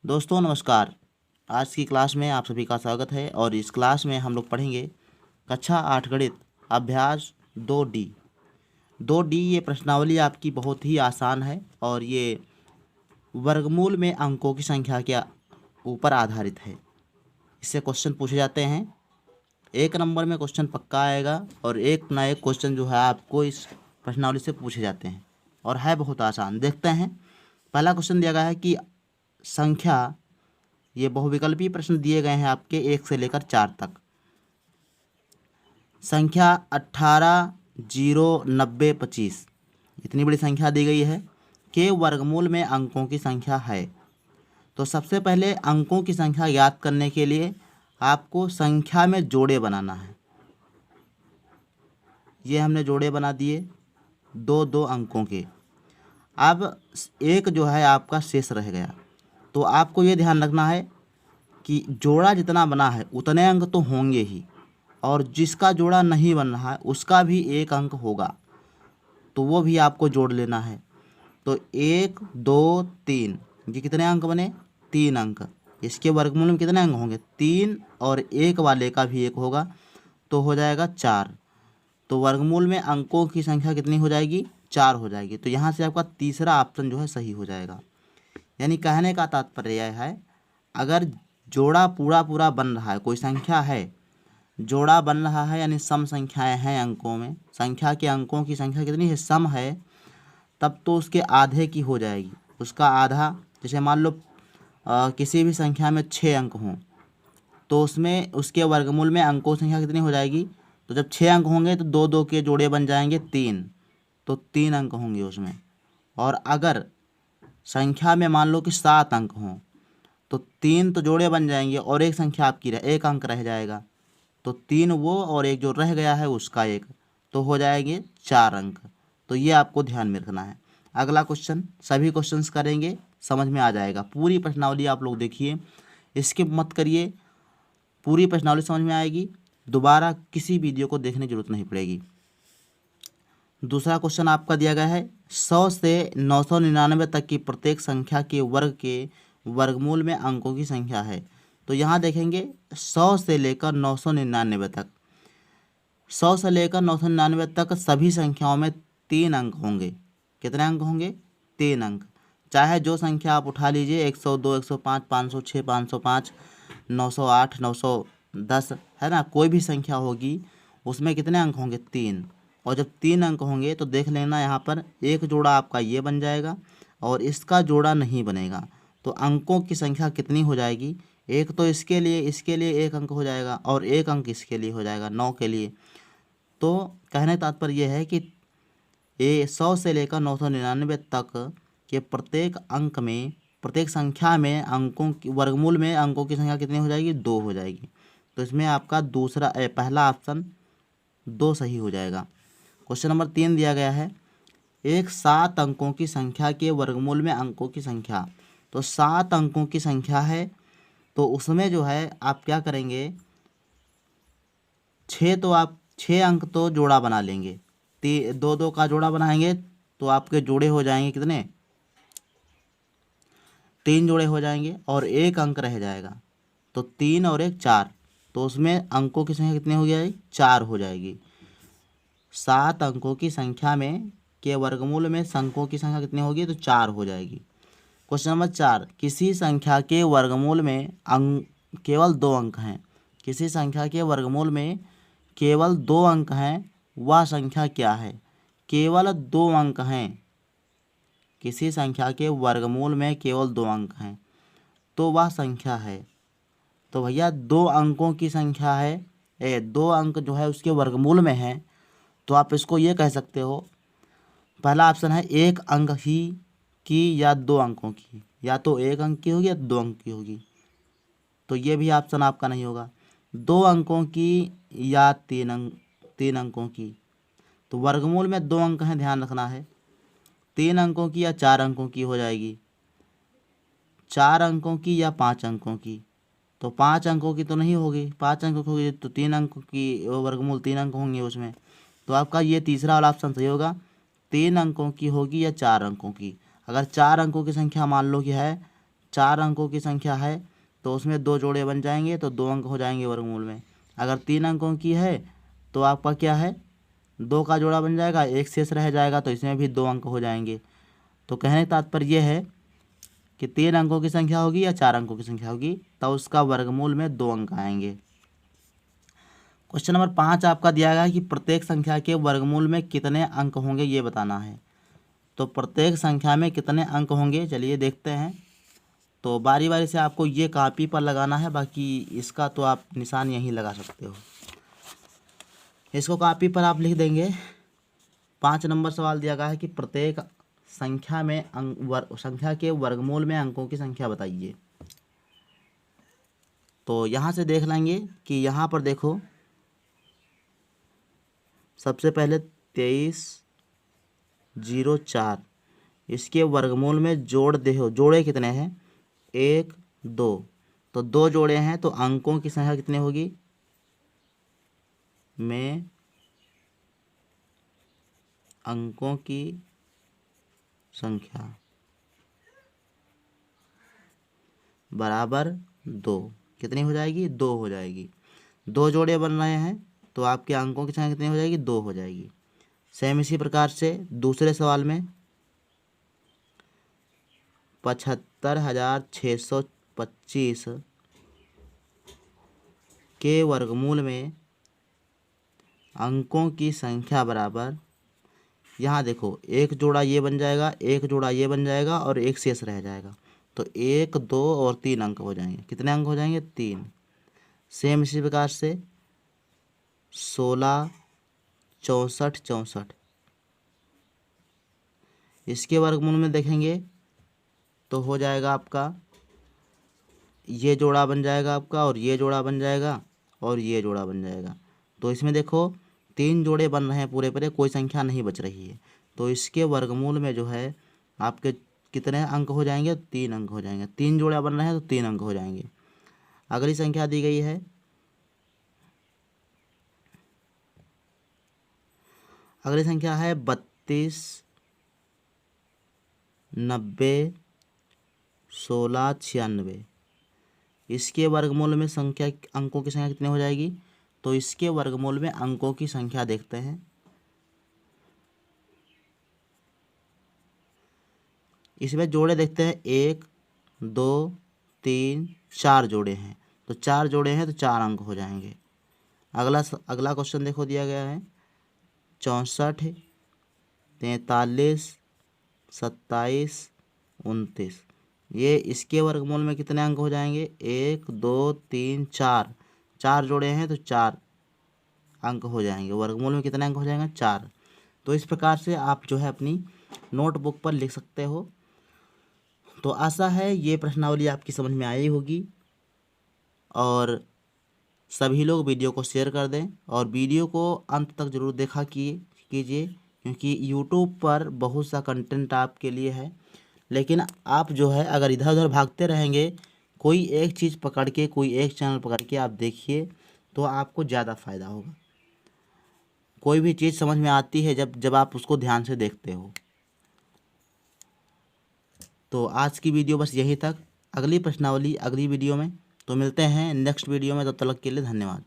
दोस्तों नमस्कार। आज की क्लास में आप सभी का स्वागत है और इस क्लास में हम लोग पढ़ेंगे कक्षा 8 गणित अभ्यास 2D। ये प्रश्नावली आपकी बहुत ही आसान है और ये वर्गमूल में अंकों की संख्या के ऊपर आधारित है। इससे क्वेश्चन पूछे जाते हैं। 1 नंबर में क्वेश्चन पक्का आएगा और एक ना एक क्वेश्चन जो है आपको इस प्रश्नावली से पूछे जाते हैं और है बहुत आसान। देखते हैं। पहला क्वेश्चन दिया गया है कि संख्या, ये बहुविकल्पीय प्रश्न दिए गए हैं आपके 1 से लेकर 4 तक। संख्या 18, 0, 90, 25 इतनी बड़ी संख्या दी गई है के वर्गमूल में अंकों की संख्या है। तो सबसे पहले अंकों की संख्या ज्ञात करने के लिए आपको संख्या में जोड़े बनाना है। ये हमने जोड़े बना दिए दो दो अंकों के। अब एक जो है आपका शेष रह गया, तो आपको ये ध्यान रखना है कि जोड़ा जितना बना है उतने अंक तो होंगे ही, और जिसका जोड़ा नहीं बन रहा है उसका भी 1 अंक होगा, तो वो भी आपको जोड़ लेना है। तो 1, 2, 3 ये कितने अंक बने? 3 अंक। इसके वर्गमूल में कितने अंक होंगे? 3, और 1 वाले का भी 1 होगा, तो हो जाएगा 4। तो वर्गमूल में अंकों की संख्या कितनी हो जाएगी? 4 हो जाएगी। तो यहाँ से आपका तीसरा ऑप्शन जो है सही हो जाएगा। यानी कहने का तात्पर्य यह है, अगर जोड़ा पूरा पूरा बन रहा है, कोई संख्या है जोड़ा बन रहा है यानी सम संख्याएं हैं अंकों में, संख्या के अंकों की संख्या कितनी है? सम है, तब तो उसके आधे की हो जाएगी। उसका आधा, जैसे मान लो किसी भी संख्या में 6 अंक हों तो उसमें उसके वर्गमूल में अंकों की संख्या कितनी हो जाएगी? तो जब 6 अंक होंगे तो 2 2 के जोड़े बन जाएंगे 3, तो 3 अंक होंगे उसमें। और अगर संख्या में मान लो कि 7 अंक हों तो 3 तो जोड़े बन जाएंगे और एक संख्या आपकी 1 अंक रह जाएगा, तो 3 वो और एक जो रह गया है उसका 1, तो हो जाएंगे 4 अंक। तो ये आपको ध्यान में रखना है। अगला क्वेश्चन, सभी क्वेश्चंस करेंगे, समझ में आ जाएगा। पूरी प्रश्नावली आप लोग देखिए, स्किप मत करिए, पूरी प्रश्नावली समझ में आएगी, दोबारा किसी वीडियो को देखने की जरूरत नहीं पड़ेगी। दूसरा क्वेश्चन आपका दिया गया है 100 से 999 तक की प्रत्येक संख्या के वर्ग के वर्गमूल में अंकों की संख्या है। तो यहाँ देखेंगे 100 से लेकर 999 तक, 100 से लेकर 999 तक सभी संख्याओं में 3 अंक होंगे। कितने अंक होंगे? 3 अंक। चाहे जो संख्या आप उठा लीजिए, 102, 105, 506, 505, 908, 910, है ना, कोई भी संख्या होगी उसमें कितने अंक होंगे? 3। और जब 3 अंक होंगे तो देख लेना यहाँ पर एक जोड़ा आपका ये बन जाएगा और इसका जोड़ा नहीं बनेगा, तो अंकों की संख्या कितनी हो जाएगी? एक तो इसके लिए 1 अंक हो जाएगा और 1 अंक इसके लिए हो जाएगा 9 के लिए। तो कहने का तात्पर्य यह है कि 100 से लेकर 999 तक के प्रत्येक अंक में, प्रत्येक संख्या में अंकों की वर्गमूल में अंकों की संख्या कितनी हो जाएगी? 2 हो जाएगी। तो इसमें आपका पहला ऑप्शन 2 सही हो जाएगा। क्वेश्चन नंबर 3 दिया गया है, एक 7 अंकों की संख्या के वर्गमूल में अंकों की संख्या। तो 7 अंकों की संख्या है, तो उसमें जो है आप क्या करेंगे, 6 अंक तो जोड़ा बना लेंगे, 2 2 का जोड़ा बनाएंगे तो आपके जोड़े हो जाएंगे कितने? 3 जोड़े हो जाएंगे और 1 अंक रह जाएगा, तो 3 और 1 4, तो उसमें अंकों की संख्या कितनी हो जाएगी? 4 हो जाएगी। 7 अंकों की संख्या में के वर्गमूल में अंकों की संख्या कितनी होगी? तो 4 हो जाएगी। क्वेश्चन नंबर 4, किसी संख्या के वर्गमूल में केवल 2 अंक हैं। किसी संख्या के वर्गमूल में केवल 2 अंक हैं, वह संख्या क्या है? केवल 2 अंक हैं, किसी संख्या के वर्गमूल में केवल 2 अंक हैं तो वह संख्या है। तो भैया 2 अंकों की संख्या है, 2 अंक जो है उसके वर्गमूल में है, तो आप इसको ये कह सकते हो, पहला ऑप्शन है 1 अंक ही की या 2 अंकों की, या तो 1 अंक की होगी या 2 अंक की होगी, तो ये भी ऑप्शन आपका नहीं होगा। 2 अंकों की या 3 अंकों की, तो वर्गमूल में 2 अंक हैं, ध्यान रखना है। 3 अंकों की या 4 अंकों की हो जाएगी, 4 अंकों की या 5 अंकों की, तो 5 अंकों की तो नहीं होगी, 5 अंकों की होगी तो 3 अंकों की वर्गमूल 3 अंक होंगे उसमें, तो आपका ये तीसरा वाला ऑप्शन सही होगा। 3 अंकों की होगी या 4 अंकों की। अगर 4 अंकों की संख्या मान लो कि है 4 अंकों की संख्या है तो उसमें 2 जोड़े बन जाएंगे तो 2 अंक हो जाएंगे वर्गमूल में। अगर 3 अंकों की है तो आपका क्या है, 2 का जोड़ा बन जाएगा, 1 शेष रह जाएगा तो इसमें भी 2 अंक हो जाएंगे। तो कहने का तात्पर्य यह है कि 3 अंकों की संख्या होगी या 4 अंकों की संख्या होगी तो उसका वर्गमूल में 2 अंक आएंगे। क्वेश्चन नंबर 5 आपका दिया गया है कि प्रत्येक संख्या के वर्गमूल में कितने अंक होंगे ये बताना है। तो प्रत्येक संख्या में कितने अंक होंगे चलिए देखते हैं। तो बारी बारी से आपको ये कॉपी पर लगाना है, बाकी इसका तो आप निशान यहीं लगा सकते हो। इसको कॉपी पर आप लिख देंगे। 5 नंबर सवाल दिया गया है कि प्रत्येक संख्या में संख्या के वर्गमूल में अंकों की संख्या बताइए। तो यहाँ से देख लेंगे कि यहाँ पर देखो सबसे पहले 2304 इसके वर्गमूल में जोड़े कितने हैं, 1 2, तो 2 जोड़े हैं तो अंकों की संख्या कितनी होगी, में अंकों की संख्या बराबर 2 कितनी हो जाएगी, 2 हो जाएगी। 2 जोड़े बन रहे हैं तो आपके अंकों की संख्या कितनी हो जाएगी, 2 हो जाएगी। सेम इसी प्रकार से दूसरे सवाल में 75,625 के वर्गमूल में अंकों की संख्या बराबर, यहाँ देखो एक जोड़ा ये बन जाएगा, एक जोड़ा ये बन जाएगा और एक शेष रह जाएगा तो 1 2 और 3 अंक हो जाएंगे। कितने अंक हो जाएंगे, 3। सेम इसी प्रकार से 16 64 64 इसके वर्गमूल में देखेंगे तो हो जाएगा आपका, ये जोड़ा बन जाएगा आपका और ये जोड़ा बन जाएगा और ये जोड़ा बन जाएगा। तो इसमें देखो 3 जोड़े बन रहे हैं पूरे पूरे, कोई संख्या नहीं बच रही है। तो इसके वर्गमूल में जो है आपके कितने अंक हो जाएंगे, 3 अंक हो जाएंगे। 3 जोड़े बन रहे हैं तो 3 अंक हो जाएंगे। अगली संख्या दी गई है, अगली संख्या है 32 90 16 96 इसके वर्गमूल में संख्या अंकों की संख्या कितनी हो जाएगी। तो इसके वर्गमूल में अंकों की संख्या देखते हैं। इसमें जोड़े देखते हैं, 1 2 3 4 जोड़े हैं तो 4 जोड़े हैं तो 4 अंक हो जाएंगे। अगला क्वेश्चन देखो दिया गया है 64 43 27 29 ये इसके वर्गमूल में कितने अंक हो जाएंगे, 1 2 3 4, 4 जोड़े हैं तो 4 अंक हो जाएंगे। वर्गमूल में कितने अंक हो जाएंगे, 4। तो इस प्रकार से आप जो है अपनी नोटबुक पर लिख सकते हो। तो आशा है ये प्रश्नावली आपकी समझ में आई होगी और सभी लोग वीडियो को शेयर कर दें और वीडियो को अंत तक ज़रूर देखा कीजिए क्योंकि यूट्यूब पर बहुत सा कंटेंट आपके लिए है। लेकिन आप जो है अगर इधर उधर भागते रहेंगे, कोई एक चीज़ पकड़ के, कोई एक चैनल पकड़ के आप देखिए तो आपको ज़्यादा फ़ायदा होगा। कोई भी चीज़ समझ में आती है जब आप उसको ध्यान से देखते हो। तो आज की वीडियो बस यहीं तक। अगली प्रश्नावली अगली वीडियो में। तो मिलते हैं नेक्स्ट वीडियो में, तब तक के लिए धन्यवाद।